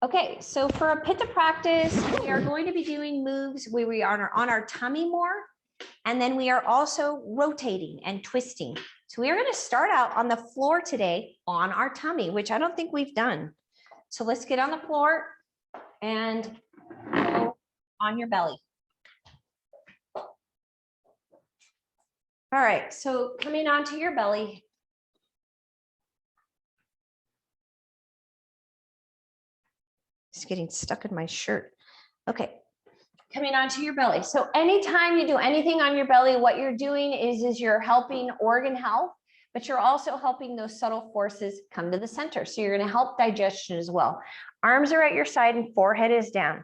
Okay, so for a Pitta practice, we are going to be doing moves where we are on our tummy more, and then we are also rotating and twisting. So we are going to start out on the floor today on our tummy, which I don't think we've done. So let's get on the floor and go on your belly. All right, so coming onto your belly. It's getting stuck in my shirt. Okay, coming onto your belly. So anytime you do anything on your belly, what you're doing is you're helping organ health, but you're also helping those subtle forces come to the center. So you're going to help digestion as well. Arms are at your side and forehead is down.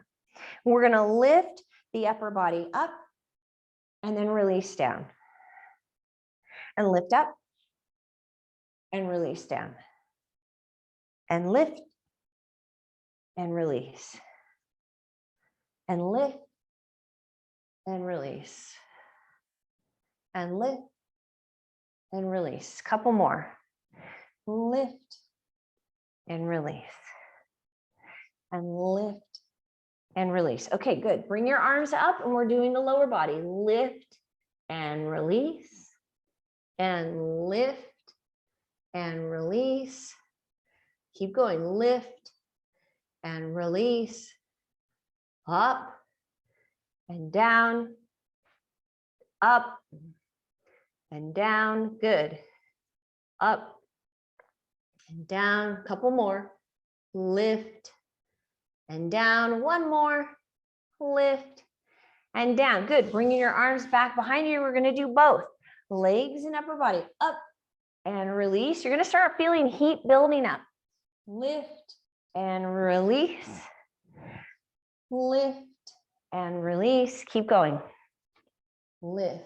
We're going to lift the upper body up and then release down. And lift up and release down. And lift and release. And lift and release. And lift and release. Couple more. Lift and release. And lift and release. Okay, good. Bring your arms up and we're doing the lower body. Lift and release. And lift and release. Keep going. Lift and release. Up and down. Up and down. Good. Up and down. Couple more. Lift and down. One more. Lift and down. Good. Bringing your arms back behind you. We're going to do both. Legs and upper body. Up and release. You're going to start feeling heat building up. Lift and release. Lift and release. Keep going. Lift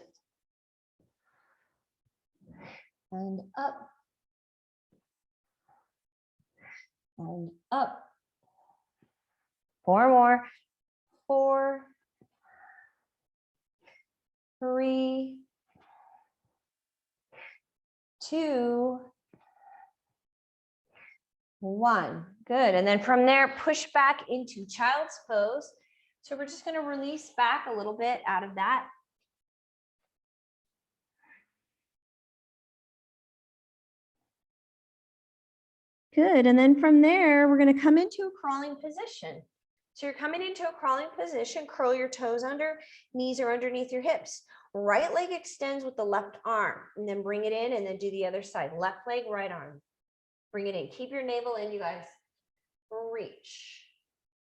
and up and up. Four more. 4, 3, 2, 1. Good. And then from there, push back into child's pose. So we're just going to release back a little bit out of that. Good. And then from there, we're going to come into a crawling position. So you're coming into a crawling position, curl your toes under, knees are underneath your hips. Right leg extends with the left arm, and then bring it in and then do the other side. Left leg, right arm. Bring it in. Keep your navel in, you guys. Reach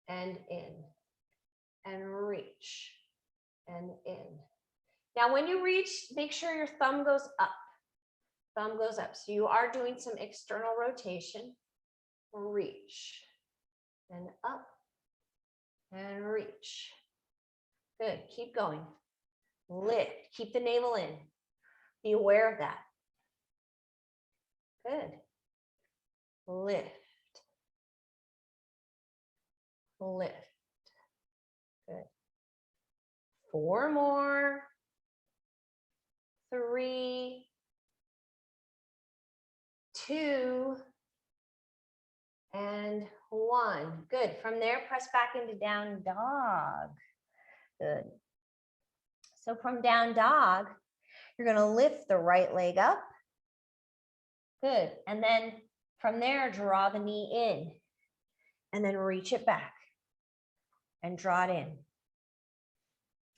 and in and reach and in. Now, when you reach, make sure your thumb goes up. Thumb goes up. So you are doing some external rotation. Reach and up and reach. Good. Keep going. Lift. Keep the navel in. Be aware of that. Good. Lift. Lift. Good. 4 more. 3, 2, and 1. Good. From there, press back into down dog. Good. So from down dog, you're going to lift the right leg up. Good. And then from there, draw the knee in. And then reach it back. And draw it in.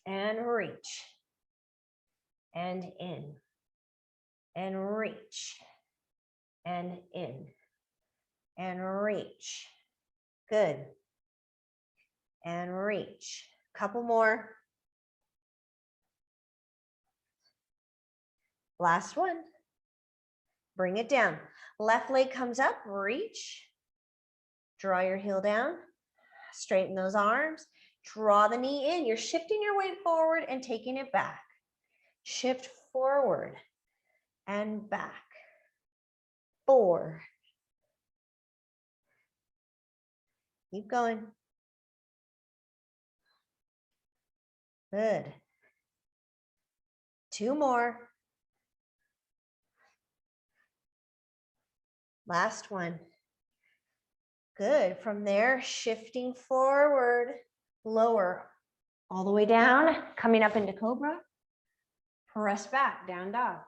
And reach. And in. And reach. And in. And reach. Good. And reach. Couple more. Last one. Bring it down. Left leg comes up, reach. Draw your heel down. Straighten those arms. Draw the knee in. You're shifting your weight forward and taking it back. Shift forward and back. 4. Keep going. Good. 2 more. Last one. Good. From there, shifting forward, lower, all the way down, coming up into Cobra. Press back, down dog.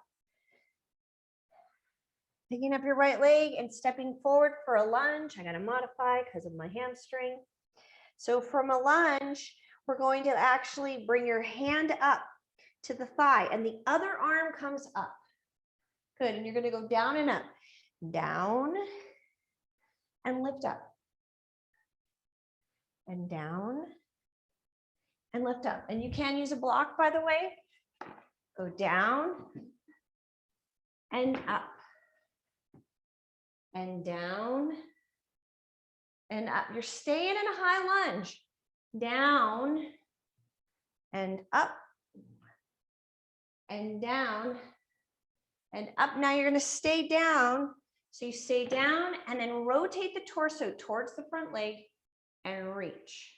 Picking up your right leg and stepping forward for a lunge. I got to modify because of my hamstring. So from a lunge, we're going to actually bring your hand up to the thigh and the other arm comes up. Good. And you're going to go down and up, down and lift up, and down and lift up. And you can use a block, by the way. Go down and up and down and up. You're staying in a high lunge. Down and up and down and up. Now you're going to stay down. So you stay down and then rotate the torso towards the front leg and reach.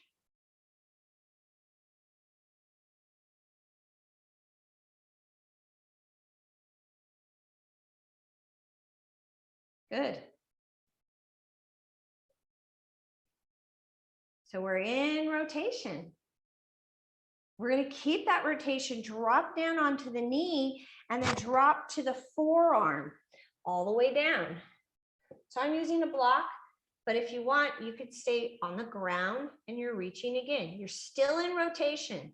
Good. So we're in rotation. We're going to keep that rotation, drop down onto the knee, and then drop to the forearm all the way down. So I'm using a block, but if you want, you could stay on the ground and you're reaching again. You're still in rotation.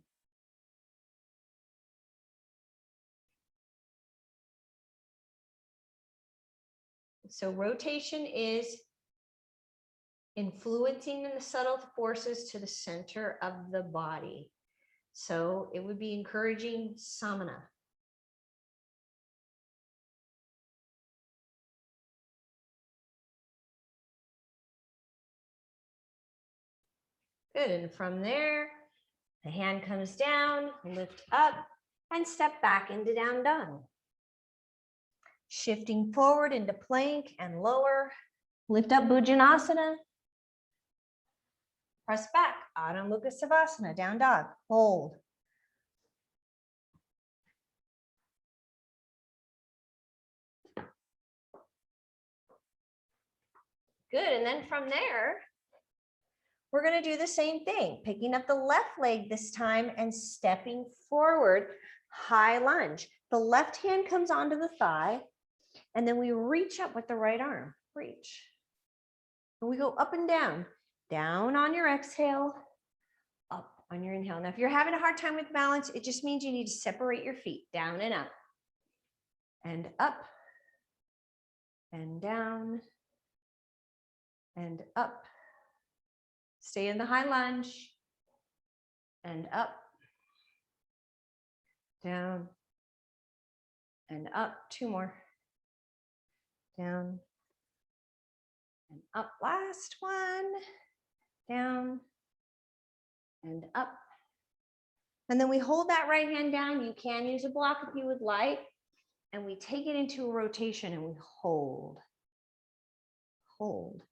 So rotation is influencing the subtle forces to the center of the body. So it would be encouraging samana. Good, and from there, the hand comes down, lift up, and step back into down dog. Shifting forward into plank and lower, lift up Bhujanasana. Press back, Adho Mukha Shavasana, down dog, hold. Good, and then from there, we're going to do the same thing, picking up the left leg this time and stepping forward, high lunge. The left hand comes onto the thigh, and then we reach up with the right arm, reach. And we go up and down on your exhale, up on your inhale. Now, if you're having a hard time with balance, it just means you need to separate your feet, down and up, and up, and down, and up. Stay in the high lunge, and up, down, and up. Two more. Down, and up. Last one. Down, and up. And then we hold that right hand down. You can use a block if you would like. And we take it into a rotation and we hold. Hold.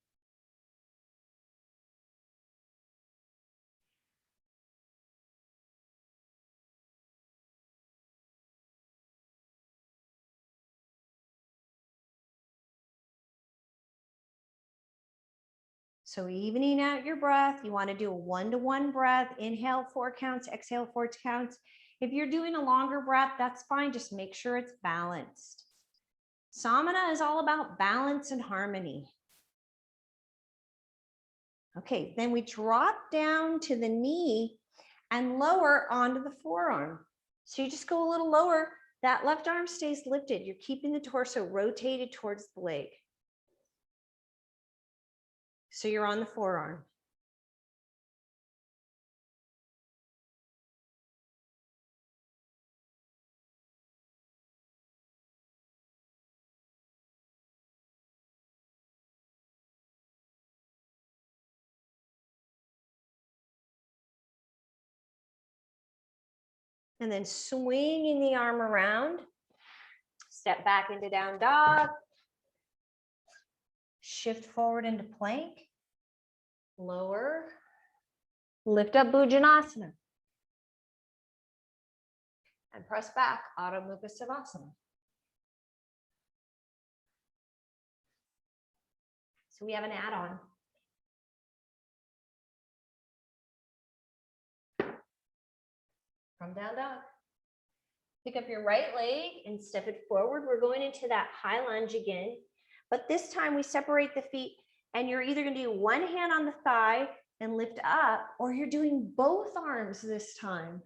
So evening out your breath, you want to do a 1-to-1 breath. Inhale 4 counts, exhale 4 counts. If you're doing a longer breath, that's fine. Just make sure it's balanced. Samana is all about balance and harmony. Okay, then we drop down to the knee and lower onto the forearm. So you just go a little lower. That left arm stays lifted. You're keeping the torso rotated towards the leg. So you're on the forearm. And then swinging the arm around, step back into down dog, shift forward into plank, lower, lift up Bhujanasana, and press back, Adho Mukha Shavasana. So we have an add-on. from down dog. Pick up your right leg and step it forward. We're going into that high lunge again, but this time we separate the feet and you're either going to do one hand on the thigh and lift up, or you're doing both arms this time.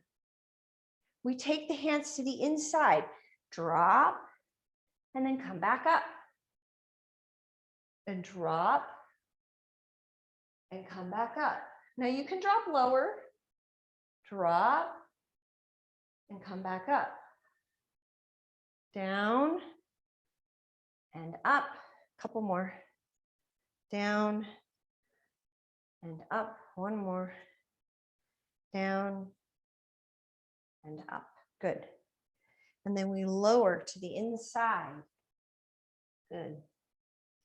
We take the hands to the inside, drop, and then come back up. And drop, and come back up. Now you can drop lower, drop, and come back up. Down, and up. Couple more. Down, and up. One more. Down, and up. Good. And then we lower to the inside. Good.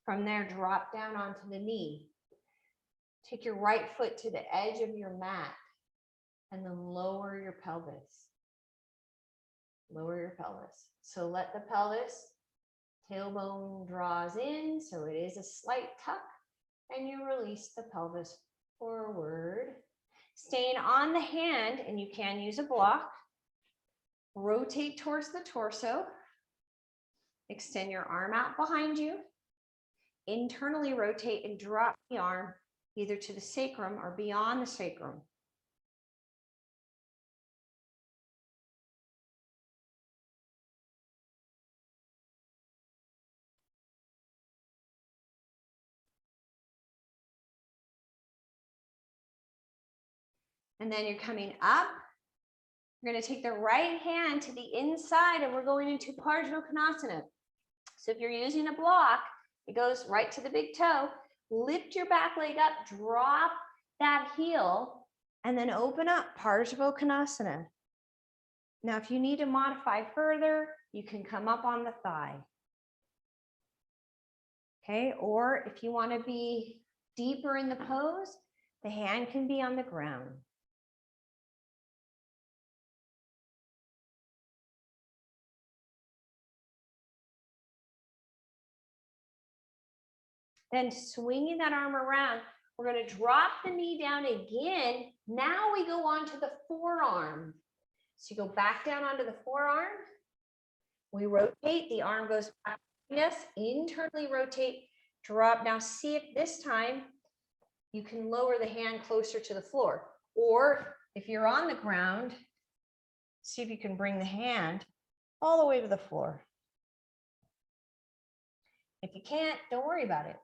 From there, drop down onto the knee. Take your right foot to the edge of your mat and then lower your pelvis. Lower your pelvis. So let the pelvis, tailbone draws in, so it is a slight tuck, and you release the pelvis forward. Staying on the hand, and you can use a block. Rotate towards the torso. Extend your arm out behind you. Internally rotate and drop the arm either to the sacrum or beyond the sacrum. And then you're coming up. You're going to take the right hand to the inside and we're going into Trikonasana. So if you're using a block, it goes right to the big toe. Lift your back leg up, drop that heel, and then open up Trikonasana. Now, if you need to modify further, you can come up on the thigh. Okay, or if you want to be deeper in the pose, the hand can be on the ground. Then swinging that arm around, we're going to drop the knee down again. Now we go on to the forearm. So you go back down onto the forearm. We rotate, the arm goes back. Yes, internally rotate, drop. Now see if this time you can lower the hand closer to the floor. Or if you're on the ground, see if you can bring the hand all the way to the floor. If you can't, don't worry about it.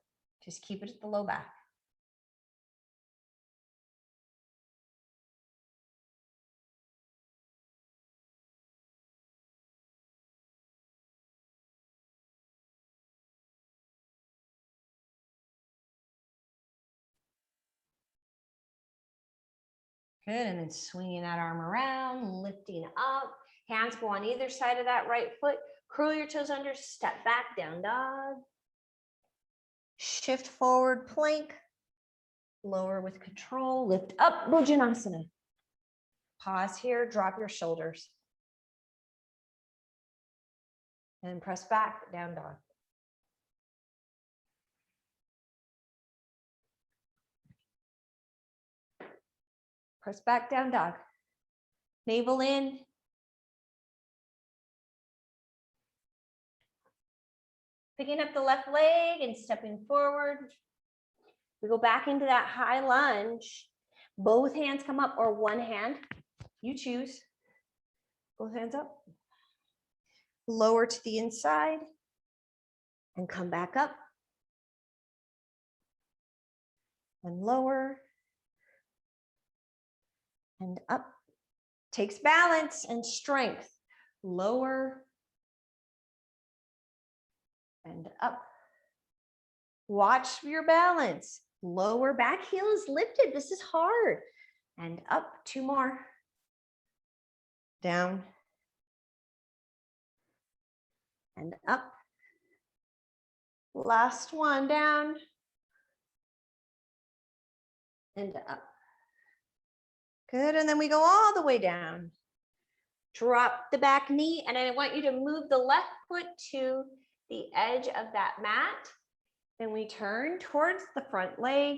Just keep it at the low back. Good, and then swinging that arm around, lifting up. Hands go on either side of that right foot. Curl your toes under, step back, down dog. Shift forward, plank. Lower with control, lift up, Bhujanasana. Pause here, drop your shoulders. And press back, down dog. Press back, down dog. Navel in. Picking up the left leg and stepping forward. We go back into that high lunge. Both hands come up or one hand. You choose. Both hands up. Lower to the inside and come back up. And lower. And up. Takes balance and strength. Lower. And up. Watch your balance. Lower back heel is lifted. This is hard. And up, two more. Down. And up. Last one, down. And up. Good, and then we go all the way down. Drop the back knee, and I want you to move the left foot to the edge of that mat. Then we turn towards the front leg,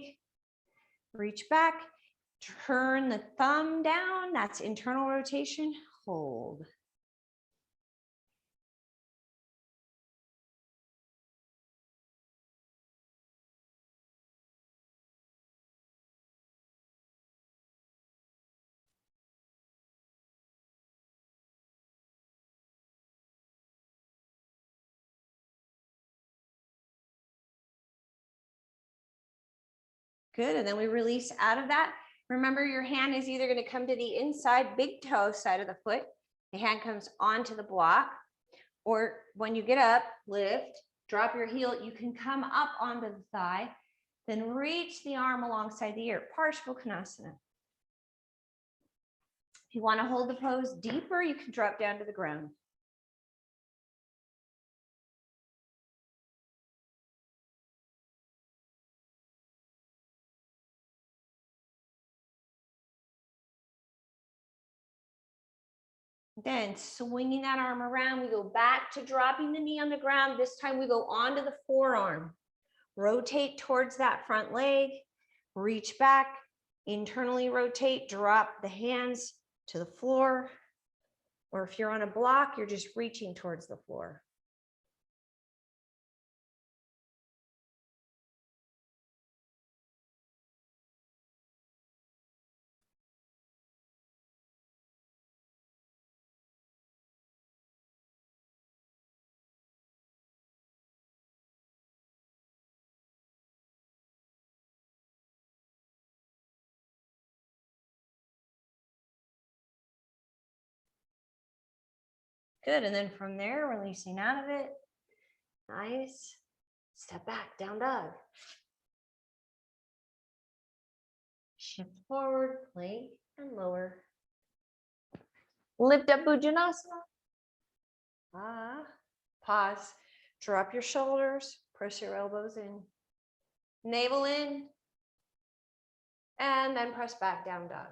reach back, Turn the thumb down. That's internal rotation. Hold. Good, and then we release out of that. Remember, your hand is either going to come to the inside big toe side of the foot. The hand comes onto the block, or when you get up, lift, drop your heel. You can come up onto the thigh, then reach the arm alongside the ear, Trikonasana. If you want to hold the pose deeper, you can drop down to the ground. Then swinging that arm around, we go back to dropping the knee on the ground. This time we go onto the forearm. Rotate towards that front leg, reach back, internally rotate, drop the hands to the floor. Or if you're on a block, you're just reaching towards the floor. Good, and then from there, releasing out of it. Nice. Step back, down dog. Shift forward, plank, and lower. Lift up Bhujanasana. Pause. Drop your shoulders. Press your elbows in. Navel in. And then press back, down dog.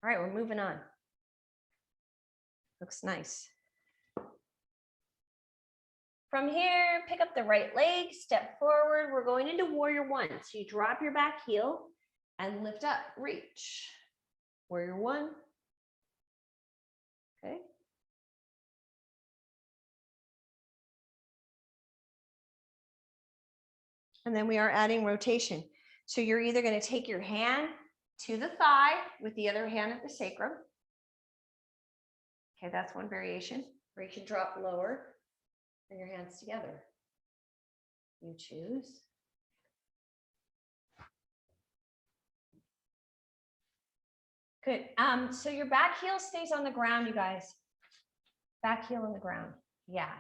All right, we're moving on. Looks nice. From here, pick up the right leg, step forward. We're going into warrior one. So you drop your back heel and lift up, reach. Warrior one. Okay. And then we are adding rotation. So you're either going to take your hand to the thigh with the other hand at the sacrum. Okay, that's one variation. Or you can drop lower, bring your hands together. You choose. Good. So your back heel stays on the ground, you guys. Back heel on the ground. Yeah.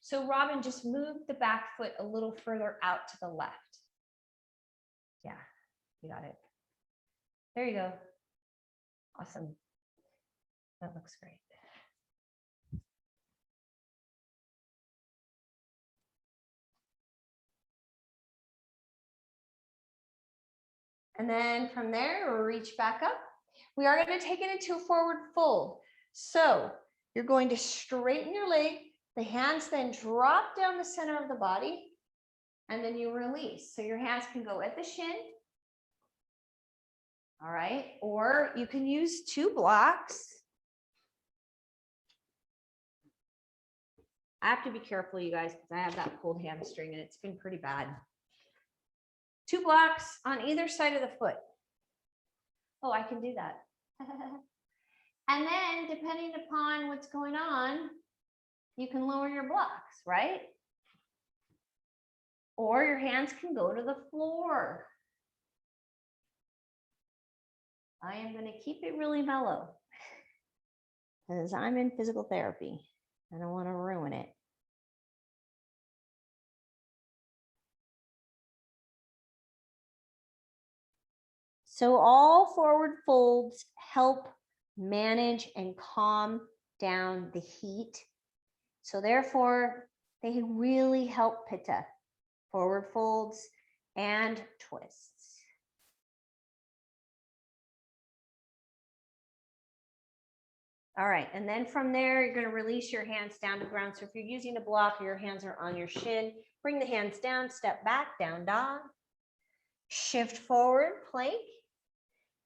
So Robin, just move the back foot a little further out to the left. Yeah, you got it. There you go. Awesome. That looks great. And then from there, we'll reach back up. We are going to take it into a forward fold. So you're going to straighten your leg. The hands then drop down the center of the body, and then you release. So your hands can go at the shin. All right. Or you can use two blocks. I have to be careful, you guys, because I have that pulled hamstring and it's been pretty bad. Two blocks on either side of the foot. Oh, I can do that. And then depending upon what's going on, you can lower your blocks, right? Or your hands can go to the floor. I am going to keep it really mellow because I'm in physical therapy. I don't want to ruin it. So all forward folds help manage and calm down the heat. So therefore, they really help Pitta, forward folds and twists. All right, and then from there, you're gonna release your hands down to ground. So if you're using a block, your hands are on your shin, bring the hands down, step back, down dog. Shift forward, plank.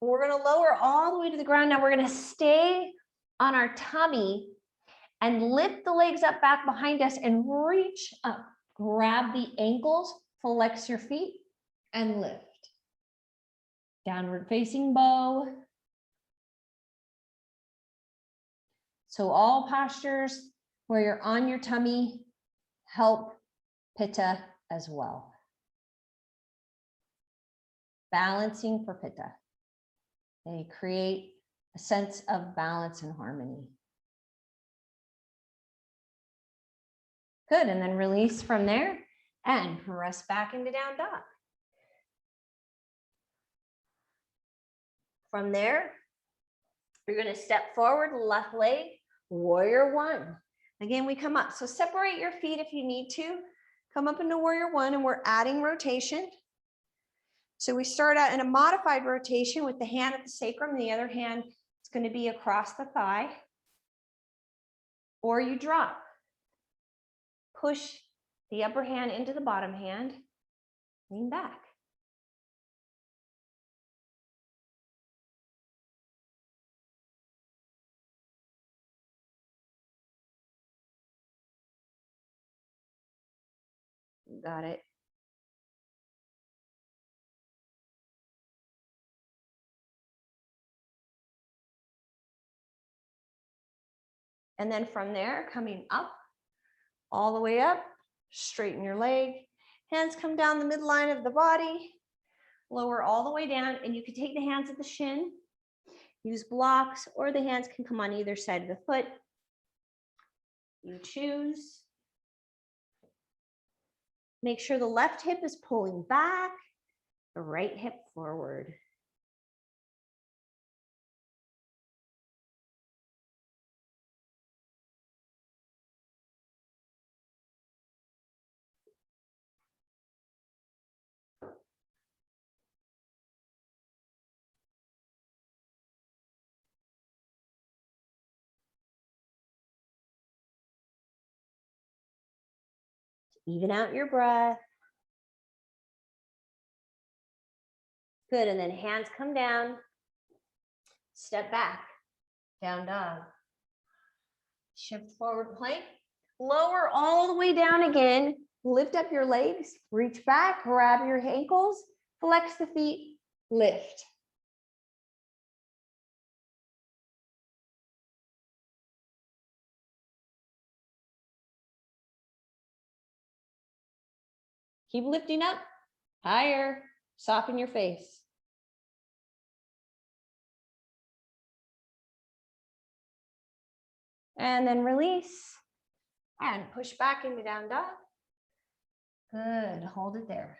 We're gonna lower all the way to the ground. Now we're gonna stay on our tummy and lift the legs up back behind us and reach up. Grab the ankles, flex your feet, and lift. Downward facing bow. So all postures where you're on your tummy help Pitta as well. Balancing for Pitta. They create a sense of balance and harmony. Good, and then release from there and press back into down dog. From there, you're gonna step forward, left leg, warrior one. Again, we come up. So separate your feet if you need to. Come up into warrior one, and we're adding rotation. So we start out in a modified rotation with the hand at the sacrum, the other hand is going to be across the thigh. Or you drop. Push the upper hand into the bottom hand, lean back. Got it. And then from there, coming up, all the way up, straighten your leg. Hands come down the midline of the body, lower all the way down, and you can take the hands at the shin, use blocks, or the hands can come on either side of the foot. You choose. Make sure the left hip is pulling back, the right hip forward. Even out your breath. Good, and then hands come down. Step back, down dog. Shift forward plank. Lower all the way down again. Lift up your legs, reach back, grab your ankles, flex the feet, lift. Keep lifting up, higher, soften your face. And then release and push back into down dog. Good, hold it there.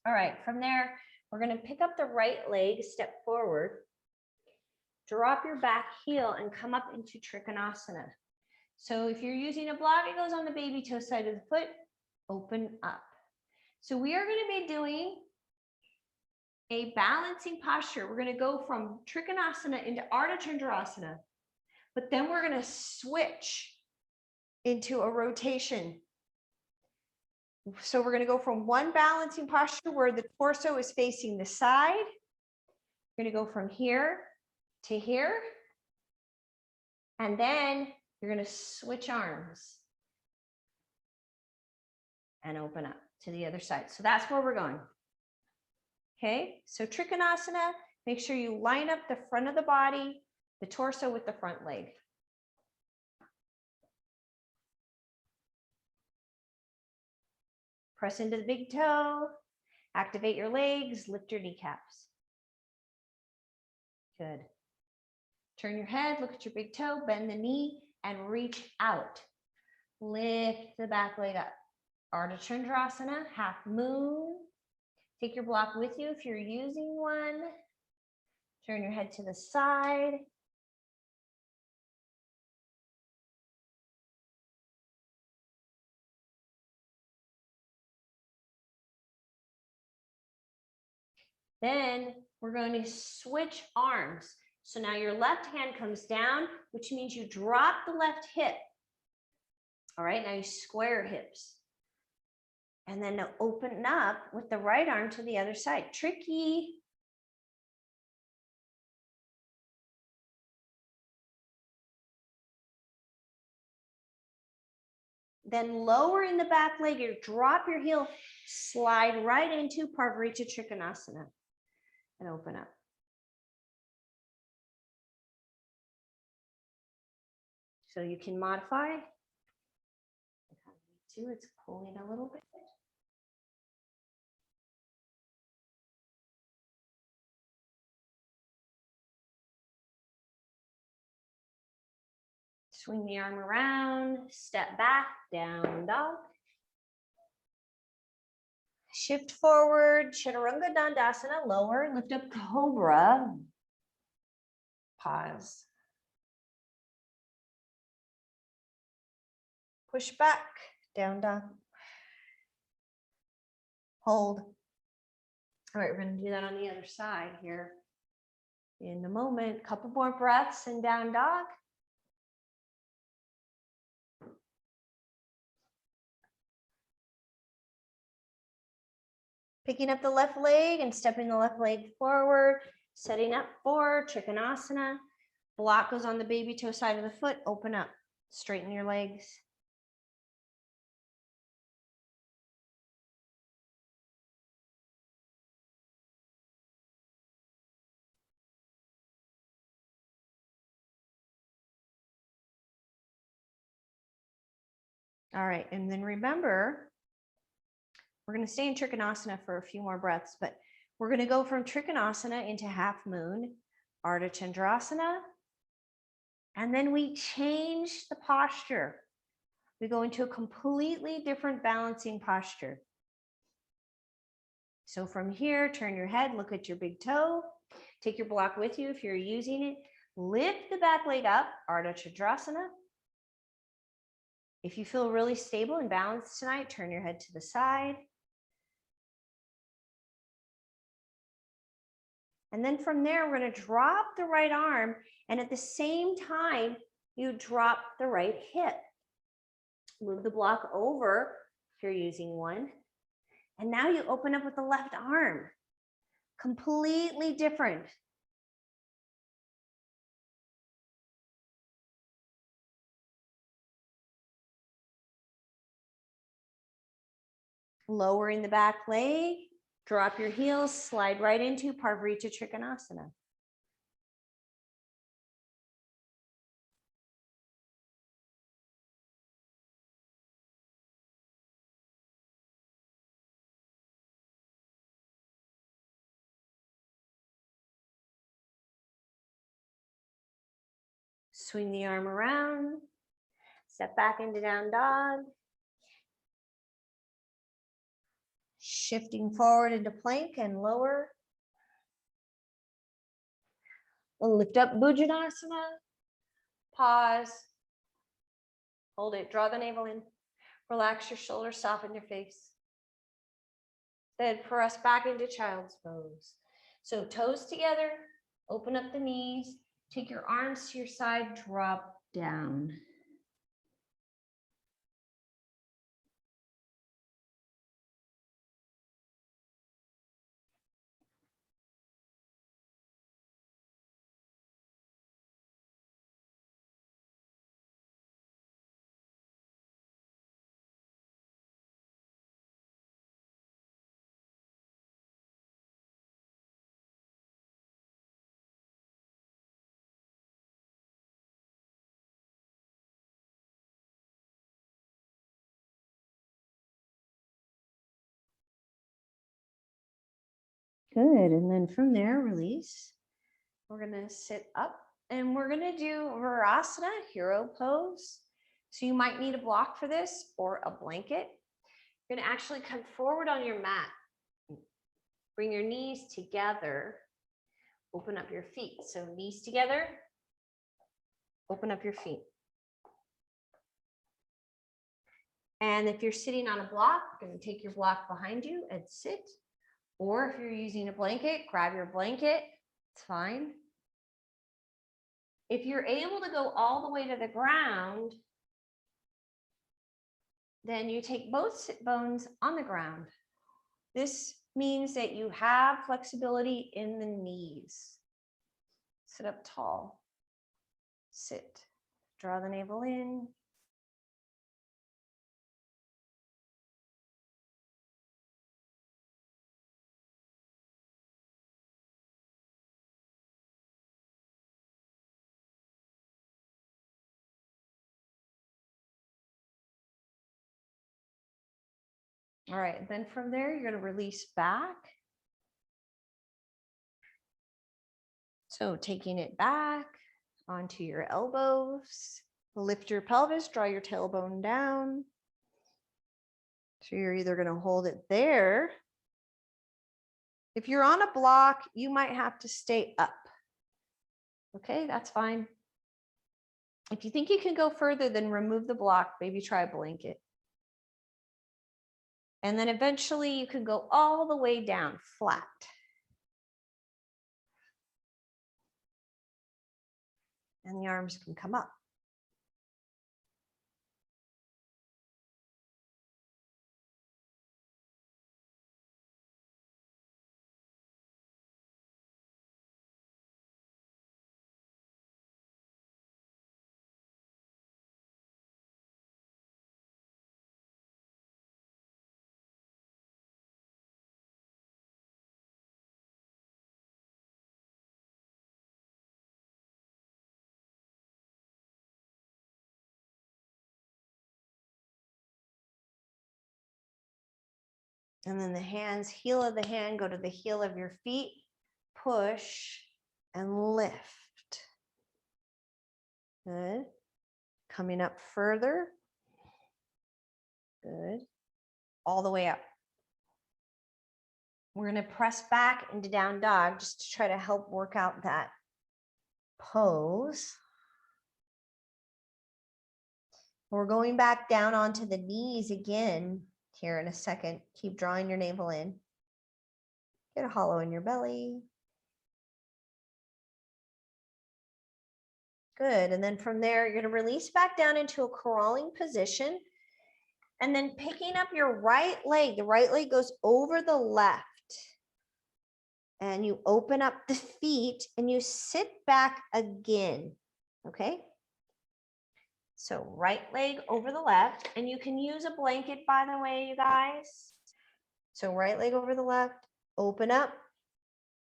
All right, from there, we're gonna pick up the right leg, step forward, drop your back heel and come up into Trikonasana. So if you're using a block, it goes on the baby toe side of the foot, open up. So we are gonna be doing a balancing posture. We're gonna go from Trikanasana into Arda Chandrasana, but then we're gonna switch into a rotation. So we're gonna go from one balancing posture where the torso is facing the side. We're gonna go from here to here. And then you're gonna switch arms and open up to the other side. So that's where we're going. Okay, so Trikonasana, make sure you line up the front of the body, the torso with the front leg. Press into the big toe, activate your legs, lift your kneecaps. Good. Turn your head, look at your big toe, bend the knee, and reach out. Lift the back leg up. Arda Chandrasana, half moon. Take your block with you if you're using one. Turn your head to the side. Then we're going to switch arms. So now your left hand comes down, which means you drop the left hip. All right, now you square hips. And then open up with the right arm to the other side. Tricky. Then lower in the back leg, you drop your heel, slide right into Parvarita Trikonasana and open up. So you can modify. It's pulling a little bit. Swing the arm around, step back, down dog. Shift forward, Chaturanga Dandasana, lower, lift up Cobra. Pause. Push back, down dog. Hold. All right, we're going to do that on the other side here in a moment. Couple more breaths and down dog. Picking up the left leg and stepping the left leg forward, setting up for Trikanasana. Block goes on the baby toe side of the foot. Open up, straighten your legs. All right, and then remember, we're going to stay in Trikonasana for a few more breaths, but we're going to go from Trikonasana into half moon, Arda Chandrasana, and then we change the posture. We go into a completely different balancing posture. So from here, turn your head, look at your big toe, take your block with you if you're using it, lift the back leg up, Arda Chandrasana. If you feel really stable and balanced tonight, turn your head to the side. And then from there, we're going to drop the right arm. And at the same time, you drop the right hip. Move the block over if you're using one. And now you open up with the left arm. Completely different. Lowering the back leg, drop your heels, slide right into Parvarita Trikonasana. Swing the arm around, step back into down dog. Shifting forward into plank and lower. We'll lift up Bhujanasana. Pause. Hold it. Draw the navel in. Relax your shoulders. Soften your face. Then press back into child's pose. So toes together. Open up the knees. Take your arms to your side. Drop down. Good, and then from there, release. We're gonna sit up and we're gonna do Varasana, hero pose. So you might need a block for this or a blanket. You're gonna actually come forward on your mat. Bring your knees together. Open up your feet. So knees together, open up your feet. And if you're sitting on a block, you're gonna take your block behind you and sit. Or if you're using a blanket, grab your blanket. It's fine. If you're able to go all the way to the ground, then you take both sit bones on the ground. This means that you have flexibility in the knees. Sit up tall. Sit. Draw the navel in. All right, then from there, you're going to release back. So taking it back onto your elbows, lift your pelvis, draw your tailbone down. So you're either going to hold it there. If you're on a block, you might have to stay up. Okay, that's fine. If you think you can go further, then remove the block, maybe try a blanket. And then eventually you can go all the way down flat. And the arms can come up. And then the hands, heel of the hand, go to the heel of your feet, push and lift. Good. Coming up further. Good. All the way up. We're going to press back into down dog just to try to help work out that pose. We're going back down onto the knees again here in a second. Keep drawing your navel in. Get a hollow in your belly. Good. And then from there, you're going to release back down into a crawling position. And then picking up your right leg, the right leg goes over the left. And you open up the feet and you sit back again. Okay? So right leg over the left. And you can use a blanket, by the way, you guys. So right leg over the left, open up.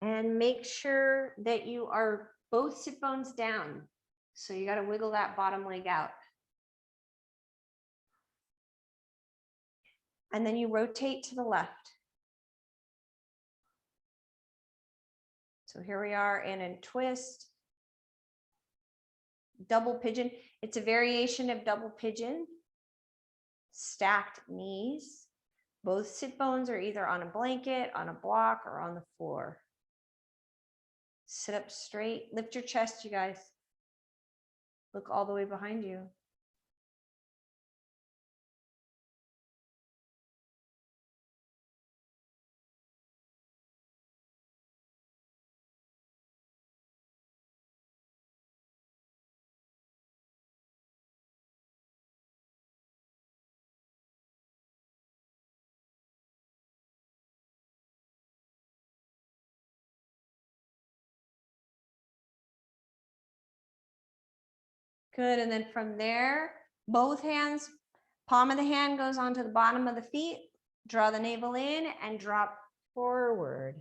And make sure that you are both sit bones down. So you got to wiggle that bottom leg out. And then you rotate to the left. So here we are in a twist. Double pigeon. It's a variation of double pigeon. Stacked knees. Both sit bones are either on a blanket, on a block, or on the floor. Sit up straight. Lift your chest, you guys. Look all the way behind you. Good, and then from there, both hands, palm of the hand goes onto the bottom of the feet, draw the navel in and drop forward.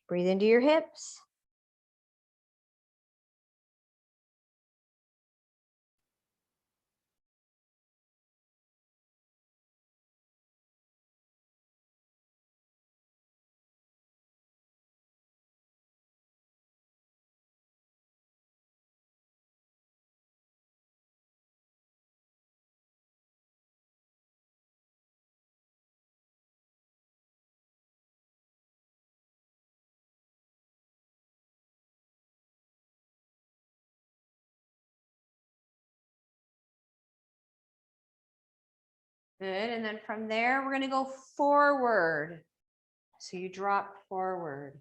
Breathe into your hips. Good, and then from there, we're gonna go forward. So you drop forward.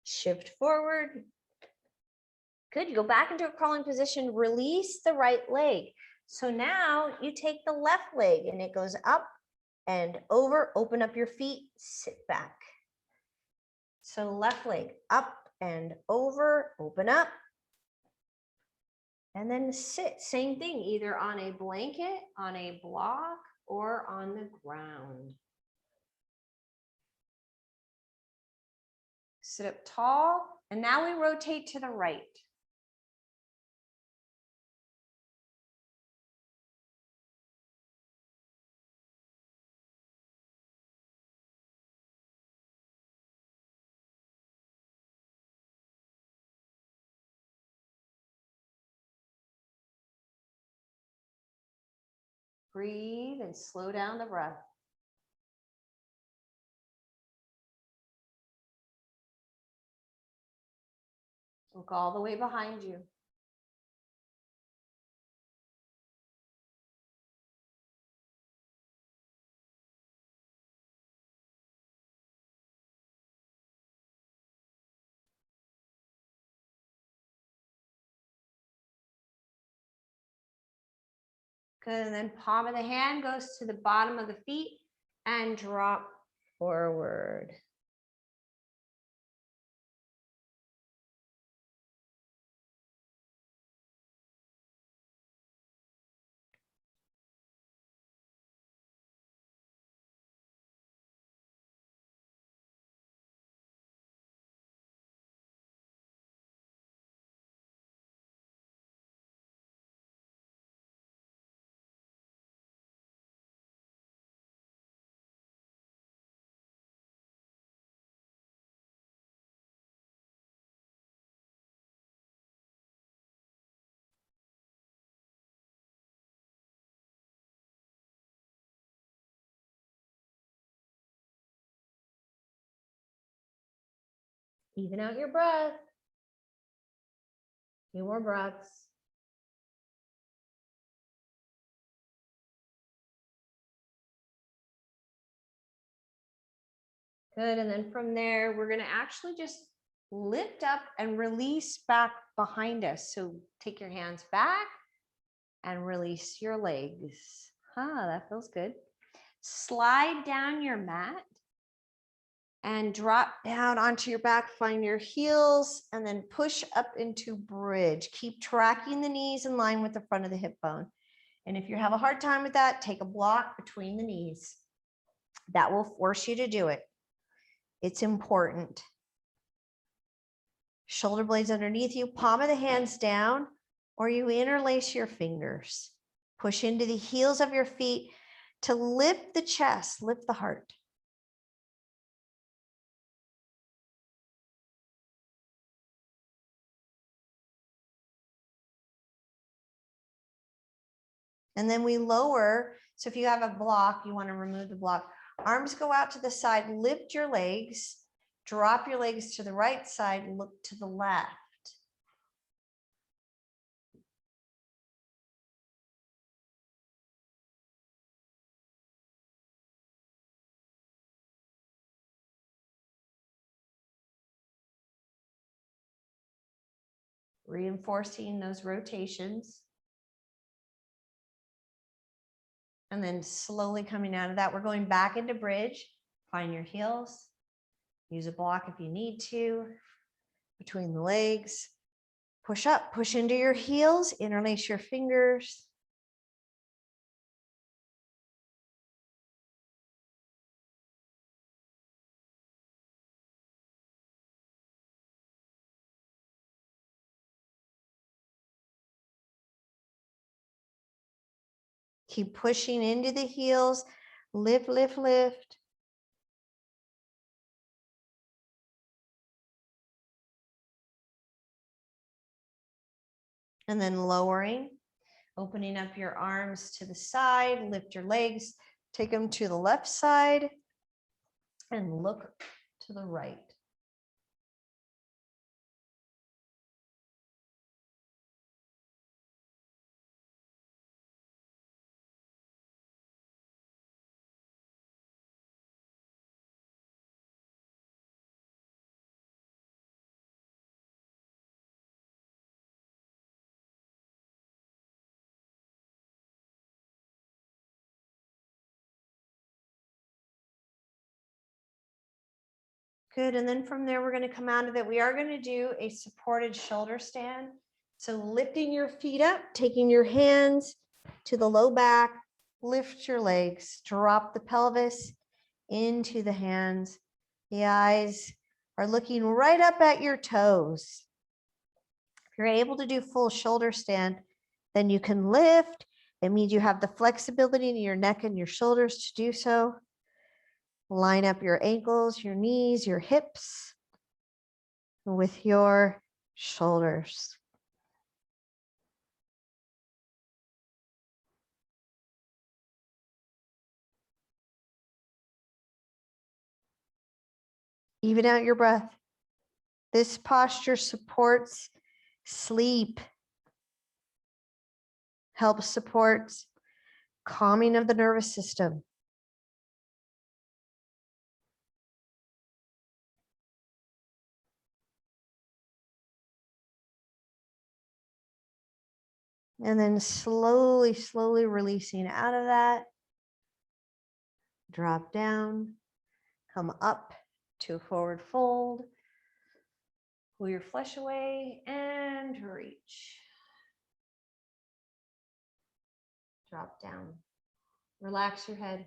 Shift forward. Good, you go back into a crawling position, release the right leg. So now you take the left leg and it goes up and over, open up your feet, sit back. So left leg up and over, open up, and then sit. Same thing, either on a blanket, on a block, or on the ground. Sit up tall, and now we rotate to the right. Breathe and slow down the breath. Look all the way behind you. Good, and then palm of the hand goes to the bottom of the feet and drop forward. Even out your breath. Few more breaths. Good, and then from there, we're gonna actually just lift up and release back behind us. So take your hands back and release your legs. That feels good. Slide down your mat and drop down onto your back, find your heels, and then push up into bridge. Keep tracking the knees in line with the front of the hip bone. And if you have a hard time with that, take a block between the knees. That will force you to do it. It's important. Shoulder blades underneath you, palm of the hands down, or you interlace your fingers. Push into the heels of your feet to lift the chest, lift the heart. And then we lower. So if you have a block, you want to remove the block. Arms go out to the side, lift your legs, drop your legs to the right side, look to the left. Reinforcing those rotations. And then slowly coming out of that, we're going back into bridge. Find your heels. Use a block if you need to. Between the legs. Push up, push into your heels, interlace your fingers. Keep pushing into the heels. Lift, lift, lift. And then lowering, opening up your arms to the side, lift your legs, take them to the left side, and look to the right. Good. And then from there, we're going to come out of it. We are going to do a supported shoulder stand. So lifting your feet up, taking your hands to the low back, lift your legs, drop the pelvis into the hands. The eyes are looking right up at your toes. If you're able to do full shoulder stand, then you can lift. It means you have the flexibility in your neck and your shoulders to do so. Line up your ankles, your knees, your hips with your shoulders. Even out your breath. This posture supports sleep, helps support calming of the nervous system. And then slowly, slowly releasing out of that. Drop down, come up to a forward fold. Pull your flesh away and reach. Drop down. Relax your head.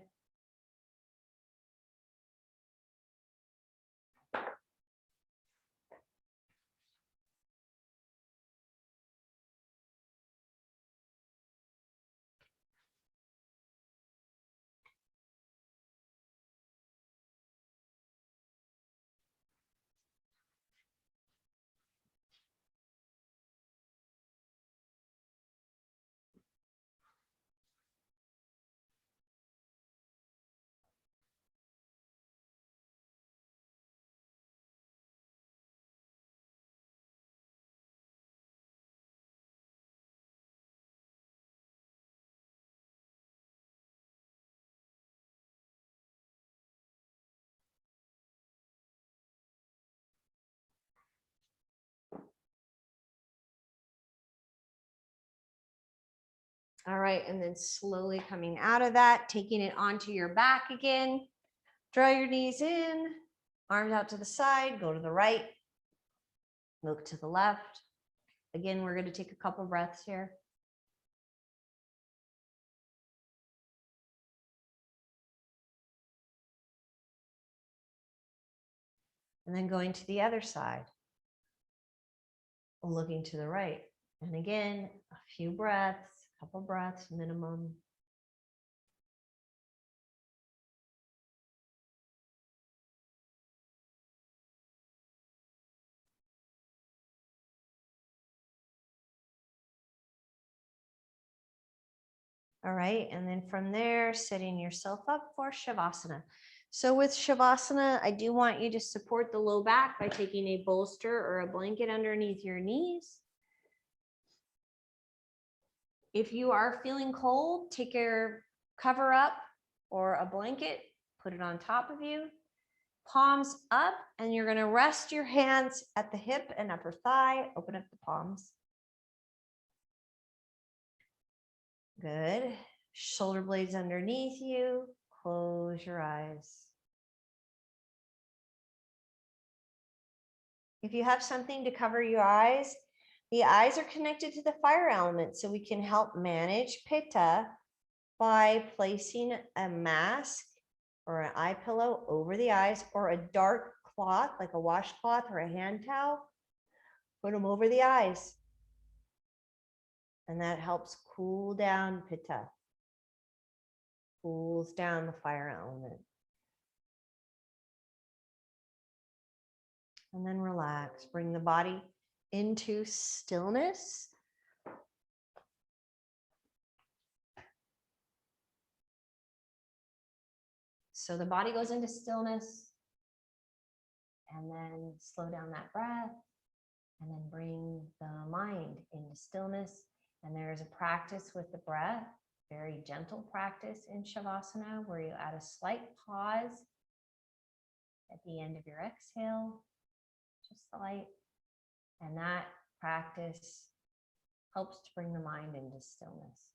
All right, and then slowly coming out of that, taking it onto your back again. Draw your knees in, arms out to the side, go to the right, look to the left. Again, we're going to take a couple breaths here. And then going to the other side, looking to the right. And again, a few breaths, a couple breaths minimum. All right, and then from there, setting yourself up for Shavasana. So with Shavasana, I do want you to support the low back by taking a bolster or a blanket underneath your knees. If you are feeling cold, take your cover up or a blanket, put it on top of you. Palms up, and you're going to rest your hands at the hip and upper thigh. Open up the palms. Good. Shoulder blades underneath you. Close your eyes. If you have something to cover your eyes, the eyes are connected to the fire element, so we can help manage Pitta by placing a mask or an eye pillow over the eyes, or a dark cloth like a washcloth or a hand towel. Put them over the eyes. And that helps cool down Pitta. Cools down the fire element. And then relax. Bring the body into stillness. So the body goes into stillness, and then slow down that breath, and then bring the mind into stillness. And there's a practice with the breath, very gentle practice in Shavasana, where you add a slight pause at the end of your exhale, just slight. And that practice helps to bring the mind into stillness.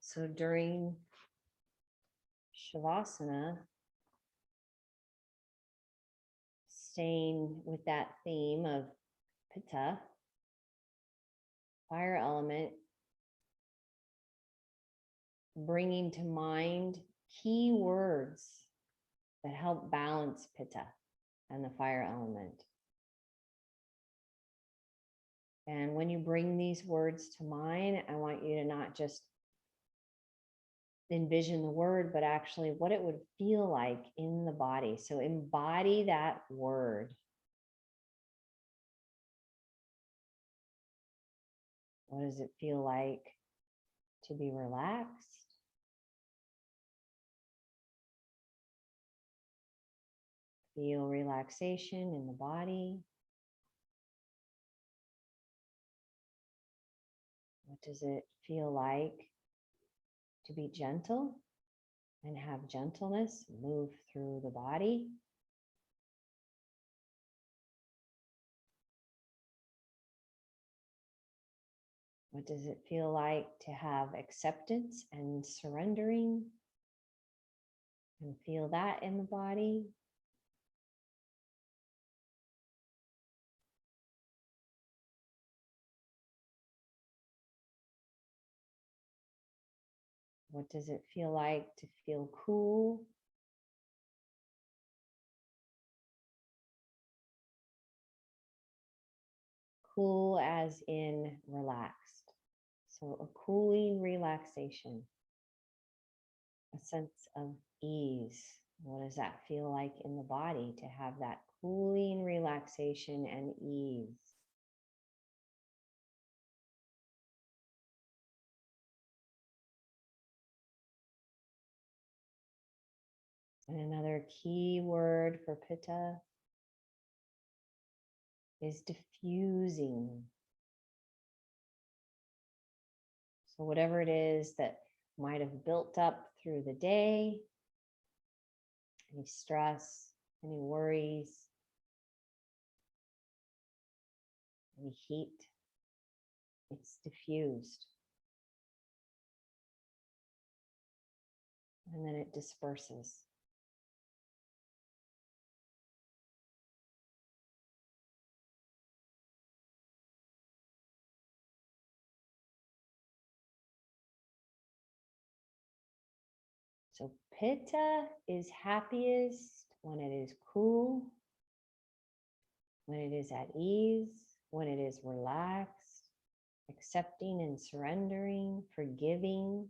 So during Shavasana, staying with that theme of Pitta, fire element, bringing to mind key words that help balance Pitta and the fire element. And when you bring these words to mind, I want you to not just envision the word, but actually what it would feel like in the body. So embody that word. What does it feel like to be relaxed? Feel relaxation in the body. What does it feel like to be gentle and have gentleness move through the body? What does it feel like to have acceptance and surrendering? And feel that in the body. What does it feel like to feel cool? Cool as in relaxed. So a cooling relaxation, a sense of ease. What does that feel like in the body to have that cooling relaxation and ease? And another key word for Pitta is diffusing. So whatever it is that might have built up through the day, any stress, any worries, any heat, it's diffused. And then it disperses. So Pitta is happiest when it is cool, when it is at ease, when it is relaxed, accepting and surrendering, forgiving,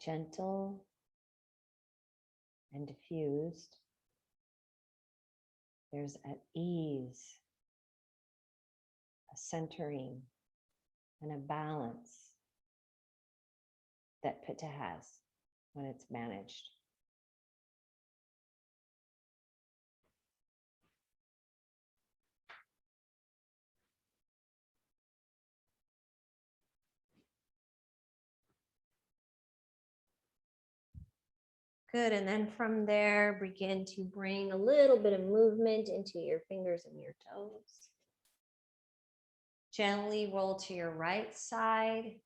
gentle, and diffused. There's at ease, a centering, and a balance that Pitta has when it's managed. Good, and then from there, begin to bring a little bit of movement into your fingers and your toes. Gently roll to your right side.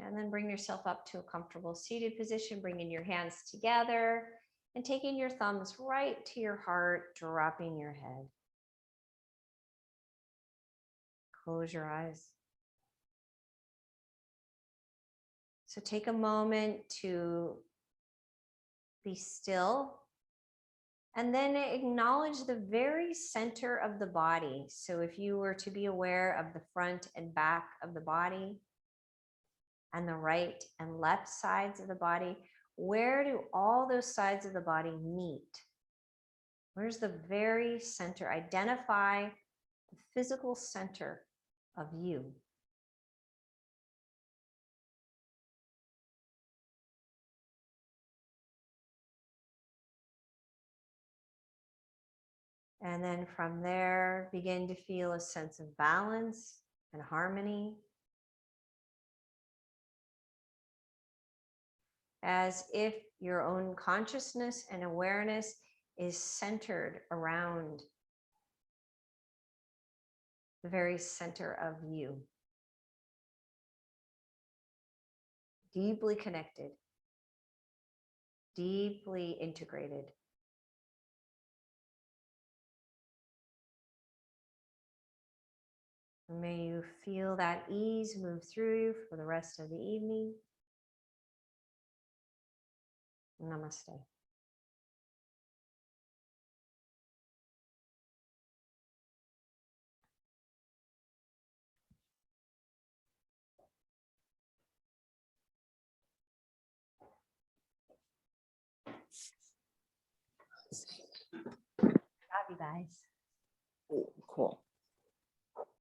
And then bring yourself up to a comfortable seated position, bringing your hands together and taking your thumbs right to your heart, dropping your head. Close your eyes. So take a moment to be still and then acknowledge the very center of the body. So if you were to be aware of the front and back of the body and the right and left sides of the body, where do all those sides of the body meet? Where's the very center? Identify the physical center of you. And then from there, begin to feel a sense of balance and harmony. As if your own consciousness and awareness is centered around the very center of you. Deeply connected, deeply integrated. May you feel that ease move through you for the rest of the evening. Namaste. Love you guys. Oh, cool.